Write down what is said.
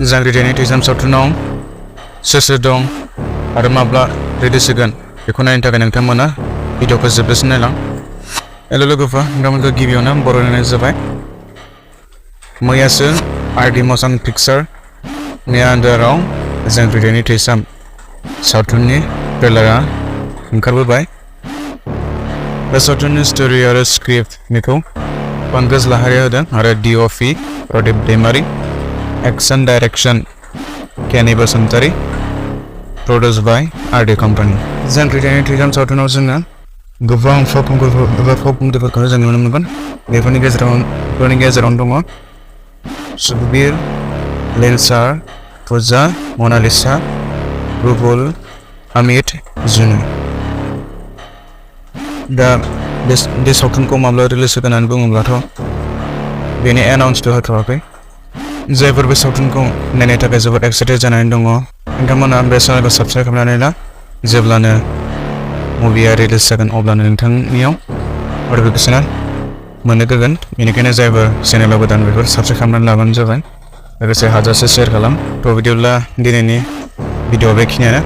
जांग्रिथायनि थुइसाम सावथुनाव सोर दं आरो माब्ला रिलिज जागोन बेखौ नायनो थाखाय नोंथांमोना भिडिअखौ जोबजासिम नायलां। हेल' लोगोफोर, नोंथांमोनखौ गिबियावनो बरायनाय जाबाय। मैयासो आरडि मसन पिक्चारनि आन्दाराव जांग्रिथायनि थुइसाम सावथुननि ट्रेलारा ओंखारबोबाय। बे सावथुननि स्ट'रि आरो स्क्रिप्टनिखौ पंकज लाहारिया होदों आरो DOP Pradip Daimari, action direction Keni Basumatary, produce by RD company. जांग्रिथायनि थुइसाम सावथुनाव जोङो गोबां फावखुंगुरफोरखौ जों नुनो मोनगोन। बेफोरनि गेजेरावनो दङ subir, Lingshar, पूजा, मोनालिसा, रुहुल, अमित, जुनु। दा बे सावथुनखौ माब्ला रिलिज होगोन होननानै बुङोब्लाथ' बेनि एनाउन्सथ' होथ'वाखै। जायफोर बे सावथुनखौ नायनो थाखाय जोबोद एक्साइटेड जानानै दङ, नोंथांमोना बे चेनेलखौ साबस्क्राइब खालामनानै ला। जेब्लानो मुभिया रिलिज जागोन अब्लानो नोंथांनियाव नटिफिकेसना मोनगोन। बेनिखायनो जायफोर चेनेलाव गोदान बेफोर साबस्क्राइब खालामनानै लाबानो जाबाय। लोगोसे हाजासे शेयार खालाम। थ' बिदिब्ला दिनैनि भिडिअ बेखिनियानो।